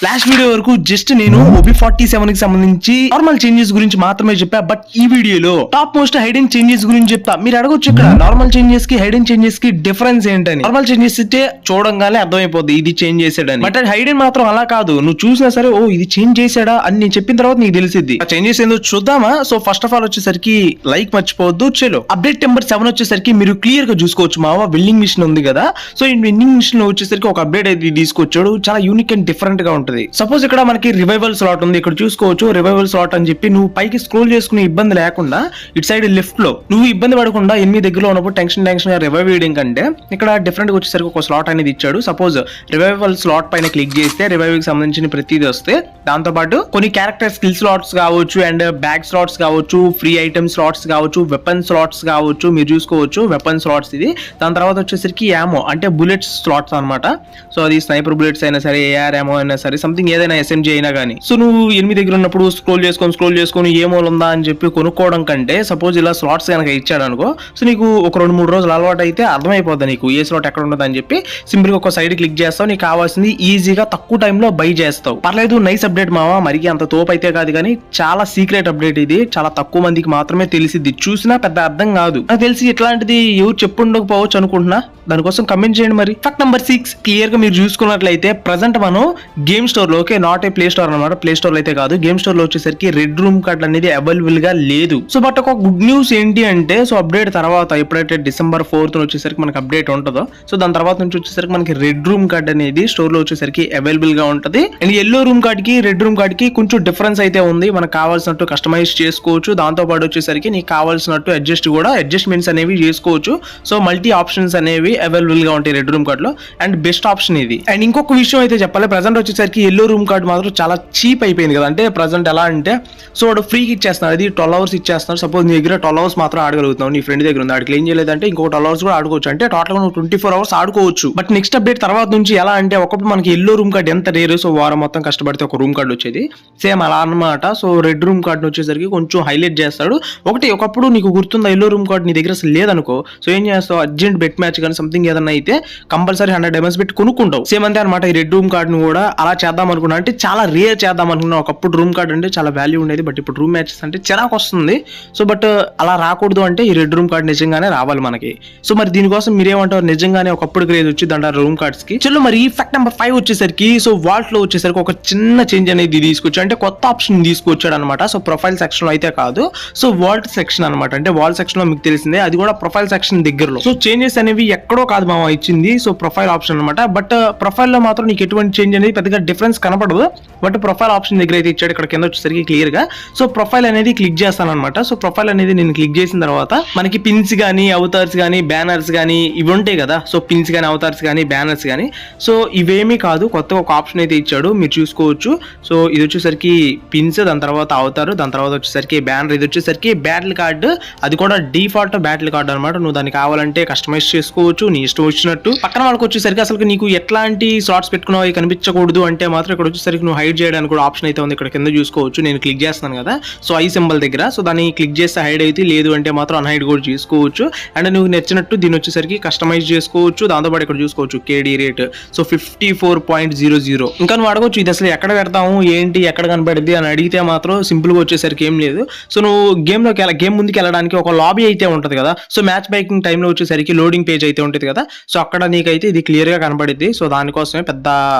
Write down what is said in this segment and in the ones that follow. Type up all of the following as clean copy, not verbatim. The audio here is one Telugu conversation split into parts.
లాస్ట్ వీడియో వరకు జస్ట్ నేను OP47 కి సంబంధించి నార్మల్ చేంజెస్ గురించి మాత్రమే చెప్పా. బట్ ఈ వీడియోలో టాప్ మోస్ట్ హైడెన్ చేంజెస్ గురించి చెప్తా. మీరు అడగొచ్చు ఇక్కడ నార్మల్ చేంజెస్ కి హైడెన్ చేంజెస్ కి డిఫరెన్స్ ఏంటని. నార్మల్ చేంజెస్ ఇస్తే చూడంగానే అర్థమైపోద్ది ఇది చేంజ్ చేసాడని. బట్ హైడెన్ మాత్రం అలా కాదు. నువ్వు చూసినా సరే ఓ ఇది చేంజ్ చేసాడా అని నేను చెప్పిన తర్వాత నీకు తెలిసిద్ది. ఆ చేంజెస్ ఏందో చూద్దామా. సో ఫస్ట్ ఆఫ్ ఆల్ వచ్చేసరికి లైక్ మర్చిపోవద్దు. చలో అప్డేట్ నెంబర్ 7 వచ్చేసరికి మీరు క్లియర్ గా చూసుకోవచ్చు. మావా వెల్డింగ్ మిషన్ ఉంది కదా. సో ఈ వెల్డింగ్ మిషన్ లో వచ్చేసరికి ఒక అప్డేట్ అయితే తీసుకొచ్చాడు. చాలా యూనిక్ అండ్ డిఫరెంట్ గా ఉంటది. సపోజ్ ఇక్కడ మనకి రివైవల్ స్లాట్ ఉంది. ఇక్కడ చూసుకోవచ్చు రివైవల్ స్లాట్ అని చెప్పి నువ్వు పైకి స్క్రోల్ చేసుకునే ఇబ్బంది లేకుండా ఇటు సైడ్ లెఫ్ట్ లో నువ్వు ఇబ్బంది పడకుండా ఎనిమిది దగ్గరలో ఉన్నప్పుడు టెన్షన్ గా రివైవ్ చేయడం కంటే ఇక్కడ డిఫరెంట్ గా వచ్చేసరికి ఒక స్లాట్ అనేది ఇచ్చాడు. సపోజ్ రివైవల్ స్లాట్ పైన క్లిక్ చేస్తే రివైవ్ కి సంబంధించిన ప్రతిదీ వస్తే దాంతో పాటు కొన్ని క్యారెక్టర్ స్కిల్ స్లాట్స్ కావచ్చు అండ్ బ్యాగ్ స్లాట్స్ కావచ్చు, ఫ్రీ ఐటమ్ స్లాట్స్ కావచ్చు, వెపన్ స్లాట్స్ కావచ్చు. మీరు చూసుకోవచ్చు వెపన్ స్లాట్స్ ఇది. దాని తర్వాత వచ్చేసరికి యామో అంటే బుల్లెట్స్ స్లాట్స్ అనమాట. సో అది స్నైపర్ బుల్లెట్స్ అయినా సరే, ఏఆర్ యామో అయినా సరే, సంథింగ్ ఏదైనా SMG అయినా కానీ. సో నువ్వు ఎనిమిది దగ్గర ఉన్నప్పుడు స్క్రోల్ చేసుకొని ఏమో ఉందా అని చెప్పి కొనుక్కోవడం కంటే సపోజ్ ఇలా స్లాట్స్ కనుక ఇచ్చాడు అనుకో, సో నీకు ఒక 2-3 రోజులు అలవాటు అయితే అర్థమైపోద్ది నీకు ఏ స్లాట్ ఎక్కడ ఉండదు అని చెప్పి. సింపుల్ గా ఒక సైడ్ క్లిక్ చేస్తావు, నీకు కావాల్సింది ఈజీగా తక్కువ టైంలో బై చేస్తావు. పర్లేదు, నైస్ అప్డేట్ మావా. మరి అంత తోపు అయితే కాదు కానీ చాలా సీక్రెట్ అప్డేట్ ఇది. చాలా తక్కువ మందికి మాత్రమే తెలిసిద్ది. చూసినా పెద్ద అర్థం కాదు. నాకు తెలిసి ఇట్లాంటిది ఎవరు చెప్పుండకపోవచ్చు అనుకుంటున్నా. దానికోసం కమెంట్ చేయండి. మరి ఫ్యాక్ట్ నెంబర్ 6 క్లియర్ గా మీరు చూసుకున్నట్లయితే ప్రెసెంట్ మనం గేమ్ స్టోర్ లో, okay not a play store అనమాట, ప్లే స్టోర్ లో అయితే కాదు, గేమ్ స్టోర్ లో వచ్చేసరికి రెడ్ రూమ్ కార్డ్ అనేది అవైలబుల్ గా లేదు. సో బట్ ఒక గుడ్ న్యూస్ ఏంటి అంటే, సో అప్డేట్ తర్వాత ఎప్పుడైతే December 4th వచ్చేసరికి మనకి అప్డేట్ ఉంటుందో, సో దాని తర్వాత నుంచి వచ్చేసరికి మనకి రెడ్ రూమ్ కార్డ్ అనేది స్టోర్ లో వచ్చేసరికి అవైలబుల్ గా ఉంటది. అండ్ ఎల్లో రూమ్ కార్డ్ కి రెడ్ రూమ్ కార్డ్ కి కొంచెం డిఫరెన్స్ అయితే ఉంది. మనకు కావాల్సినట్టు కస్టమైజ్ చేసుకోవచ్చు. దాంతో పాటు వచ్చేసరికి నీకు కావాల్సినట్టు అడ్జస్ట్మెంట్స్ అనేవి చేసుకోవచ్చు. సో మల్టీ ఆప్షన్స్ అనేవి అవైలబుల్ గా ఉంటాయి రెడ్ రూమ్ కార్డ్ లో. అండ్ బెస్ట్ ఆప్షన్ ఇది. అండ్ ఇంకొక విషయం అయితే చెప్పాలి, ప్రెసెంట్ వచ్చేసరికి ఎల్లో రూమ్ కార్డ్ మాత్రం చాలా చీప్ అయిపోయింది కదా. అంటే ప్రెసెంట్ ఎలా అంటే, సో వాడు ఫ్రీకి ఇచ్చేస్తున్నారు. అది 12 hours ఇచ్చేస్తున్నారు. సపోజ్ నీ దగ్గర 12 hours మాత్రం ఆడగలుగుతావు, నీ ఫ్రెండ్ దగ్గర ఉంది, ఆడికి ఏం చేయలేదంటే ఇంకొక 12 hours కూడా ఆడుకోవచ్చు. అంటే టోటల్ గా 24 hours ఆడుకోవచ్చు. బట్ నెక్స్ట్ అప్డేట్ తర్వాత నుంచి ఎలా అంటే, ఒకప్పుడు మనకి ఎల్లో రూమ్ కార్డ్ ఎంత రేరు, సో వారం మొత్తం కష్టపడితే ఒక రూమ్ కార్డ్ వచ్చేది. సేమ్ అలా అన్నమాట. సో రెడ్ రూమ్ కార్డ్ వచ్చేసరికి కొంచెం హైలైట్ చేస్తాడు. ఒకప్పుడు నీకు గుర్తుందా, ఎల్లో రూమ్ కార్డ్ నీ దగ్గర అసలు లేదనుకో, సో ఏం చేస్తావు, అర్జెంట్ బెట్ మ్యాచ్ కానీ సంథింగ్ ఏదన్నా అయితే కంపల్సరీ 100 diamonds పెట్టి కొనుక్కుంటావు. సేమ్ అంతే అనమాట. ఈ రెడ్ రూమ్ కార్డ్ ను కూడా అలా చేద్దాం అనుకున్నా. అంటే చాలా రేర్ చేద్దాం అనుకున్నా. ఒకప్పుడు రూమ్ కార్డ్ అంటే చాలా వాల్యూ ఉండేది. బట్ ఇప్పుడు రూమ్ మ్యాచెస్ అంటే చిరాకు వస్తుంది. సో బట్ అలా రాకూడదు అంటే ఈ రెడ్ రూమ్ కార్డ్ నిజంగానే రావాలి మనకి. సో మరి దీనికోసం మీరేమంటారు, నిజంగానే ఒకప్పుడు క్రేజ్ వచ్చింది అంటారు రూమ్ కార్డ్స్ కి. చలో మరి ఫ్యాక్ట్ నెంబర్ 5 వచ్చేసరికి, సో వాల్ట్ లో వచ్చేసరికి ఒక చిన్న చేంజ్ అనేది తీసుకొచ్చాడు. అంటే కొత్త ఆప్షన్ తీసుకొచ్చాడు అనమాట. సో ప్రొఫైల్ సెక్షన్ లో అయితే కాదు, సో వాల్ట్ సెక్షన్ అనమాట. అంటే వాల్ సెక్షన్ లో మీకు తెలిసిందే, అది కూడా ప్రొఫైల్ సెక్షన్ దగ్గరలో. సో చేంజెస్ అనేవి ఎక్కడో కాదు మామ ఇచ్చింది. సో ప్రొఫైల్ ఆప్షన్ అనమాట. బట్ ప్రొఫైల్ లో మాత్రం నీకు ఎటువంటి చేంజ్ అనేది పెద్దగా డిఫరెన్స్ కనపడదు. బట్ ప్రొఫైల్ ఆప్షన్ దగ్గర అయితే ఇచ్చాడు. ఇక్కడ కింద వచ్చేసరికి క్లియర్ గా సో ప్రొఫైల్ అనేది క్లిక్ చేస్తాను అనమాట. సో ప్రొఫైల్ అనేది నేను క్లిక్ చేసిన తర్వాత మనకి పిన్స్ గానీ, అవతార్స్ గానీ, బ్యానర్స్ గానీ ఇవి ఉంటాయి కదా. సో పిన్స్ గానీ, అవతార్స్ గానీ, బ్యానర్స్ గానీ, సో ఇవేమీ కాదు, కొత్తగా ఒక ఆప్షన్ అయితే ఇచ్చాడు, మీరు చూసుకోవచ్చు. సో ఇది వచ్చేసరికి పిన్స్, దాని తర్వాత అవతారు, దాని తర్వాత వచ్చేసరికి బ్యానర్, ఇది వచ్చేసరికి బ్యాటిల్ కార్డు. అది కూడా డిఫాల్ట్ బ్యాటిల్ కార్డు అనమాట. నువ్వు దాన్ని కావాలంటే కస్టమైజ్ చేసుకోవచ్చు నీ ఇష్టం వచ్చినట్టు. పక్కన వాళ్ళకి వచ్చేసరికి అసలు నీకు ఎట్లాంటి స్లాట్స్ పెట్టుకున్నావు అవి కనిపించకూడదు అంటే మాత్రం ఇక్కడ వచ్చేసరికి నువ్వు హైడ్ చేయడానికి కూడా ఆప్షన్ అయితే ఉంది. ఇక్కడ కింద చూసుకోవచ్చు, నేను క్లిక్ చేస్తున్నాను కదా, సో ఐ సింబల్ దగ్గర. సో దాన్ని క్లిక్ చేస్తే హైడ్ అయితే, లేదు అంటే మాత్రం అన్హైడ్ కూడా చేసుకోవచ్చు. అండ్ నువ్వు నచ్చినట్టు దీన్ని వచ్చేసరికి కస్టమైజ్ చేసుకోవచ్చు. దాంతోపాటు ఇక్కడ చూసుకోవచ్చు కేడీ రేట్, సో 54.00. ఇంకా నువ్వు అడగొచ్చు ఇది అసలు ఎక్కడ పెడతాము ఏంటి, ఎక్కడ కనపడింది అని అడిగితే మాత్రం సింపుల్ గా వచ్చేసరికి ఏం లేదు. సో నువ్వు గేమ్ ముందుకు వెళ్ళడానికి ఒక లాబీ అయితే ఉంటది కదా. సో మ్యాచ్ మేకింగ్ టైంలో వచ్చేసరికి లోడింగ్ పేజ్ అయితే ఉంటుంది కదా. సో అక్కడ నీకైతే ఇది క్లియర్ గా కనపడింది. సో దానికోసమే పెద్ద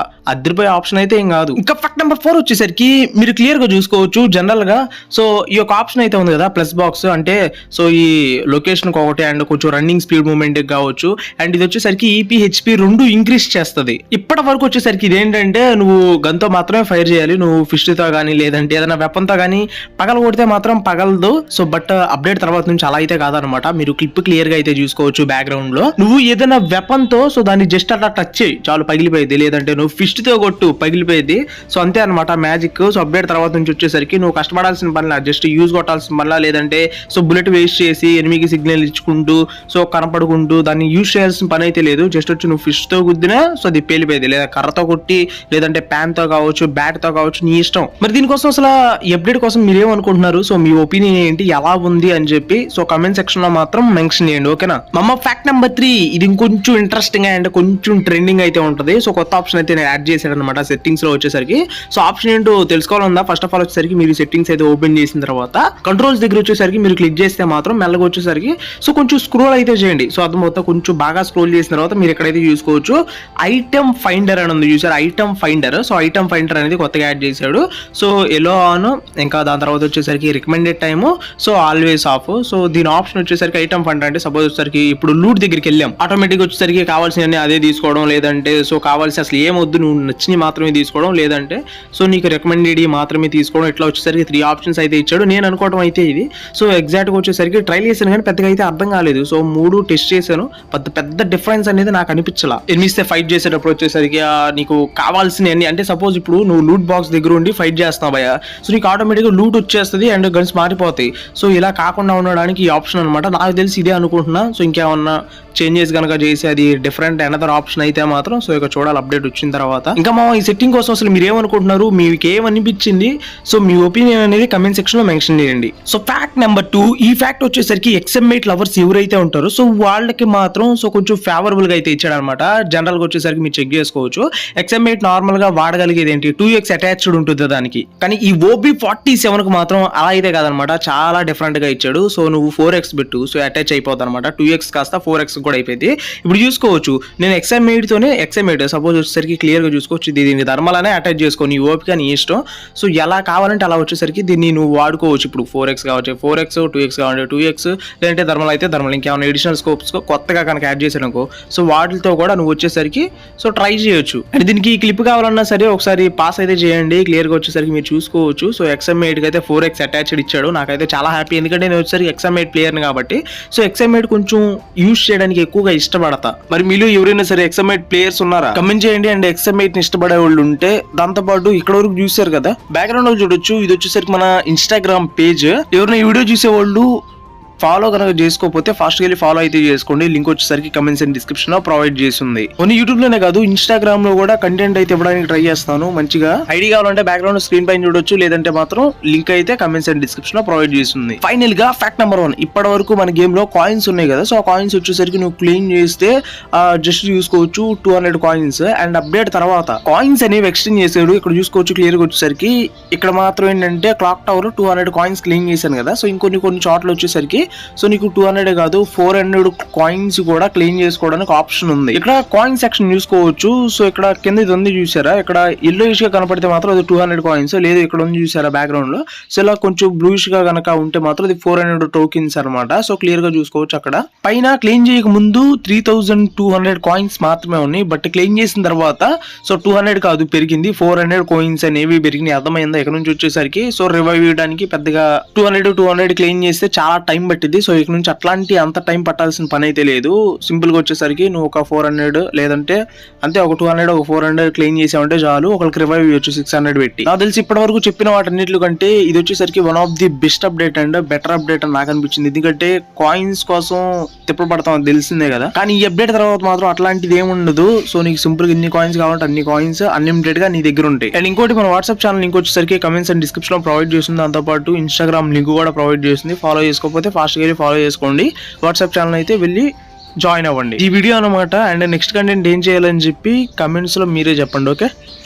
అదిరిపోయే ఆప్షన్ అయితే ఏం కాదు. ఇంకా ఫ్యాక్ట్ నెంబర్ 4 వచ్చేసరికి మీరు క్లియర్ గా చూసుకోవచ్చు. జనరల్ గా సో ఈ యొక్క ఆప్షన్ అయితే ఉంది కదా, ప్లస్ బాక్స్ అంటే సో ఈ లొకేషన్ ఒకటి అండ్ కొంచెం రన్నింగ్ స్పీడ్ మూవ్మెంట్ కావచ్చు. అండ్ ఇది వచ్చేసరికి EP, HP రెండు ఇంక్రీజ్ చేస్తుంది. ఇప్పటి వరకు వచ్చేసరికి ఇదేంటంటే నువ్వు గన్ తో మాత్రమే ఫైర్ చేయాలి. నువ్వు ఫిష్ తో కానీ లేదంటే ఏదైనా వెపన్ తో కానీ పగల కొడితే మాత్రం పగలదు. సో బట్ అప్డేట్ తర్వాత నుంచి అలా అయితే కాదనమాట. మీరు క్లిప్ క్లియర్ గా అయితే చూసుకోవచ్చు. బ్యాక్గ్రౌండ్ లో నువ్వు ఏదైనా వెపన్ తో సో దాన్ని జస్ట్ అట్లా టచ్ చేయి చాలు పగిలిపోయింది, లేదంటే నువ్వు ఫిష్ తో కొట్టు పగిలిపోయింది. సో అంతే అనమాట మ్యాజిక్. సో అప్డేట్ తర్వాత నుంచి వచ్చేసరికి నువ్వు కష్టపడాల్సిన పనిలా, జస్ట్ యూజ్ కొట్టాల్సిన పనిలా, లేదంటే సో బుల్లెట్ వేస్ట్ చేసి ఎనిమికి సిగ్నల్ ఇచ్చుకుంటూ సో కనపడుకుంటూ దాన్ని యూజ్ చేయాల్సిన పని అయితే లేదు. జస్ట్ వచ్చి నువ్వు ఫిష్ తో గుద్దినా సో అది పేలిపోయింది, లేదా కర్రతో కొట్టి, లేదంటే ప్యాన్ తో కావచ్చు, బ్యాట్ తో కావచ్చు, నీ ఇష్టం. మరి దీనికోసం అసలు ఈ అప్డేట్ కోసం మీరేమనుకుంటున్నారు, సో మీ ఒపీనియన్ ఏంటి, ఎలా ఉంది అని చెప్పి సో కమెంట్ సెక్షన్ లో మాత్రం మెన్షన్ చేయండి, ఓకేనా. మమ్మ ఫ్యాక్ట్ నెంబర్ 3 ఇది ఇంకొంచెం ఇంట్రెస్టింగ్ అండ్ కొంచెం ట్రెండింగ్ అయితే ఉంటది. సో కొత్త ఆప్షన్ అయితే నేను యాడ్ చేశాడు అనమాట. సెట్టింగ్స్ లో వచ్చేసరికి. సో ఆప్షన్ ఏంటో తెలుసుకోవాలన్నా ఫస్ట్ ఆఫ్ ఆల్ వచ్చేసరికి మీరు సెట్టింగ్స్ అయితే ఓపెన్ చేసిన తర్వాత కంట్రోల్స్ దగ్గర వచ్చేసరికి మీరు క్లిక్ చేస్తే మాత్రం మెల్లగా వచ్చేసరికి సో కొంచెం స్క్రోల్ అయితే చేయండి. సో అది మొత్తం కొంచెం బాగా స్క్రోల్ చేసిన తర్వాత మీరు ఎక్కడైతే చూసుకోవచ్చు ఐటమ్ ఫైండర్ అని ఉంది చూసారు, item finder. So item finder అనేది కొత్తగా యాడ్ చేశాడు. సో ఎలో ఆన్, ఇంకా దాని తర్వాత వచ్చేసరికి recommended time, so always of. So దీని ఆప్షన్ వచ్చేసరికి ఐటమ్ ఫైండర్ అంటే సపోజ్ వచ్చేసరికి ఇప్పుడు లూట్ దగ్గరికి వెళ్ళాం, ఆటోమేటిక్ వచ్చేసరికి కావాల్సినవి అదే తీసుకోవడం, లేదంటే సో కావాల్సి అసలు ఏమొద్దు నువ్వు నచ్చినవి మాత్రమే తీసుకోవడం, లేదంటే సో నీకు రికమెండెడ్ మాత్రమే తీసుకోవడం, ఇట్లా వచ్చేసరికి 3 ఆప్షన్స్ అయితే ఇచ్చాడు. నేను అనుకోవడం అయితే ఇది. సో ఎగ్జాక్ట్గా వచ్చేసరికి ట్రైల్ చేశాను కానీ పెద్దగా అయితే అర్థం కాలేదు. సో 3 టెస్ట్ చేశాను, పెద్ద డిఫరెన్స్ అనేది నాకు అనిపించలా. ఎనిమిస్తే ఫైట్ చేసేటప్పుడు వచ్చేసరికి నీకు కావాల్సిన అన్ని, అంటే సపోజ్ ఇప్పుడు నువ్వు లూట్ బాక్స్ దగ్గర ఉండి ఫైట్ చేస్తున్నావు భయ, సో నీకు ఆటోమేటిక్గా లూట్ వచ్చేస్తుంది అండ్ గన్స్ మారిపోతాయి. సో ఇలా కాకుండా ఉండడానికి ఈ ఆప్షన్ అనమాట. నాకు తెలిసి ఇదే అనుకుంటున్నా. సో ఇంకేమన్నా చేంజెస్ కనుక చేసి అది డిఫరెంట్ అనదర్ ఆప్షన్ అయితే మాత్రం సో ఇక చూడాలి అప్డేట్ వచ్చిన తర్వాత. ఇంకా మా ఈ సెట్టింగ్ కోసం అసలు మీరు ఏమనుకుంటున్నారు, మీకు ఏమనిపించింది, సో మీ ఒపీనియన్ అనేది కమెంట్ సెక్షన్ లో మెన్షన్ చేయండి. సో ఫ్యాక్ట్ నెంబర్ 2, ఈ ఫ్యాక్ట్ వచ్చేసరికి XM8 లవర్స్ ఎవరైతే ఉంటారో సో వాళ్ళకి మాత్రం సో కొంచెం ఫేవరబుల్ గా అయితే ఇచ్చాడు అనమాట. జనరల్ గా వచ్చేసరికి మీరు చెక్ చేసుకోవచ్చు. XM8 నార్మల్ గా వాడగలిగేది ఏంటి 2x అటాచ్డ్ ఉంటుంది దానికి, కానీ ఈ OB47 కి మాత్రం అలా అయితే కాదనమాట, చాలా డిఫరెంట్ గా ఇచ్చాడు. సో నువ్వు 4x పెట్టు, సో అటాచ్ అయిపోద్ది అనమాట. 2x కాస్త 4x కూడా అయిపోయింది. ఇప్పుడు చూసుకోవచ్చు నేను XM8 తోనే XM8 సపోజ్ వచ్చేసరికి క్లియర్ గా చూసుకోవచ్చు. దీన్ని థర్మల్ అటాచ్ చేసుకో, నీ ఓపిక నీ ఇష్టం. సో ఎలా కావాలంటే అలా వచ్చేసరికి దీన్ని నువ్వు వాడుకోవచ్చు. ఇప్పుడు 4x కావచ్చు 4x, 2x కావాలంటే 2x, లేదంటే థర్మల్ అయితే థర్మల్, ఇంకేమైనా ఎడిషనల్ స్కోప్స్ కొత్తగా కనుక యాడ్ చేసానుకో సో వాటితో కూడా నువ్వు వచ్చేసరికి సో ట్రై చేయొచ్చు. అండ్ దీనికి క్లిప్ కావాలన్నా సరే ఒకసారి పాస్ అయితే చేయండి, క్లియర్ గా వచ్చేసరికి మీరు చూసుకోవచ్చు. సో XM8 కి అయితే 4x అటాచ్డ్ ఇచ్చాడు. నాకైతే చాలా హ్యాపీ, ఎందుకంటే నేను వచ్చేసరికి XM8 ప్లేయర్ కాబట్టి సో XM8 కొంచెం యూజ్ చేయడానికి ఎక్కువగా ఇష్టపడతా. మరి మీలో ఎవరైనా సరే XM8 ప్లేయర్స్ ఉన్నారా కమెంట్ చేయండి. అండ్ XM8 ని ఇష్టపడే వాళ్ళు ఉంటే దాంతో పాటు ఇక్కడ వరకు చూసారు కదా బ్యాక్గ్రౌండ్ లో చూడొచ్చు, ఇది వచ్చేసరికి మన ఇన్స్టాగ్రామ్ పేజ్. ఎవరైనా ఈ వీడియో చూసే వాళ్ళు ఫాలో కనుక చేసుకోకపోతే ఫాస్ట్ గా ఫాలో అయితే చేసుకోండి. లింక్ వచ్చేసరికి కమెంట్స్ అండ్ డిస్క్రిప్షన్ లో ప్రొవైడ్ చేస్తుంది. ఓన్లీ యూట్యూబ్ లోనే కాదు ఇన్స్టాగ్రామ్ లో కూడా కంటెంట్ అయితే ఇవ్వడానికి ట్రై చేస్తాను. మంచిగా ఐడి కావాలంటే బ్యాక్గ్రౌండ్ స్క్రీన్ పైన చూడొచ్చు, లేదంటే మాత్రం లింక్ అయితే కమెంట్స్ అండ్ డిస్క్రిప్షన్ లో ప్రొవైడ్ చేస్తుంది. ఫైనల్ గా ఫ్యాక్ట్ నెంబర్ 1, ఇప్పటి వరకు మన గేమ్ లో కాయిన్స్ ఉన్నాయి కదా, సో ఆ కాయిన్స్ వచ్చేసరికి నువ్వు క్లీన్ చేస్తే జస్ట్ చూసుకోవచ్చు 200 కాయిన్స్. అండ్ అప్డేట్ తర్వాత కాయిన్స్ అనేవి ఎక్స్టెండ్ చేసాడు. ఇక్కడ చూసుకోవచ్చు క్లియర్ గా వచ్చేసరికి ఇక్కడ మాత్రం ఏంటంటే క్లాక్ టవర్ 200 కాయిన్స్ క్లీన్ చేశాను కదా, సో ఇంకొన్ని చోట్ల వచ్చేసరికి సో నీకు 200 కాదు 400 కాయిన్స్ కూడా క్లెయిమ్ చేసుకోవడానికి ఆప్షన్ ఉంది. ఇక్కడ కాయిన్ సెక్షన్ చూసుకోవచ్చు. సో ఇక్కడ కింద ఇది ఉంది చూసారా, ఇక్కడ ఎల్లోయిష్ గా కనపడితే మాత్రం అది 200 కాయిన్స్, లేదు ఇక్కడ ఉంది చూసారా బ్యాక్గ్రౌండ్ లో, సో ఇలా కొంచెం బ్లూయిష్ గా కనుక ఉంటే మాత్రం అది 400 టోకెన్స్ అనమాట. సో క్లియర్ గా చూసుకోవచ్చు. అక్కడ పైన క్లెయిమ్ చేయక ముందు 3200 కాయిన్స్ మాత్రమే ఉన్నాయి, బట్ క్లెయిమ్ చేసిన తర్వాత సో 200 కాదు పెరిగింది, 400 కాయిన్స్ అనేవి పెరిగినాయి. అర్థమైందా? ఇక్కడ నుంచి వచ్చేసరికి సో రివైవ్ చేయడానికి పెద్దగా 200 క్లెయిమ్ చేస్తే చాలా టైం పట్టింది. సో ఇక్కడ నుంచి అట్లాంటి అంత టైం పట్టాల్సిన పని అయితే లేదు. సింపుల్ గా వచ్చేసరికి నువ్వు ఒక 400 లేదంటే అంతే ఒక 200 ఒక 400 క్లెయిమ్ చేసావంటే చాలు, ఒకరికి రివైవ్ ఇవ్వచ్చు 600 పెట్టి. నాకు తెలిసి ఇప్పటి వరకు చెప్పిన వాటన్నిటి కంటే ఇది వచ్చేసరికి one of the best update and better update అని నాకు అనిపించింది. ఎందుకంటే కాయిన్స్ కోసం తిప్పబడతాం తెలిసిందే కదా, కానీ ఈ అప్డేట్ తర్వాత మాత్రం అట్లాంటిది ఏముండదు. సో నీకు సింపుల్ గా ఎన్ని కాయిన్స్ కావాలంటే అన్ని కాయిన్స్ అన్లిమిటెడ్ గా నీ దగ్గర ఉంటాయి. అండ్ ఇంకోటి మన వాట్సాప్ ఛానల్ లింక్ వచ్చేసరికి కమెంట్స్ అండ్ డిస్క్రిప్షన్ లో ప్రొవైడ్ చేస్తుంది. దాంతో పాటు ఇన్స్టాగ్రామ్ లింక్ కూడా ప్రొవైడ్ చేస్తుంది. ఫాలో చేసుకోకపోతే ఫాస్ట్ గా ఫాలో చేసుకోండి. వాట్సాప్ ఛానల్ అయితే వెళ్ళి జాయిన్ అవ్వండి. ఈ వీడియో అనమాట. అండ్ నెక్స్ట్ కంటెంట్ ఏం చేయాలని చెప్పి కమెంట్స్ లో మీరే చెప్పండి. ఓకే.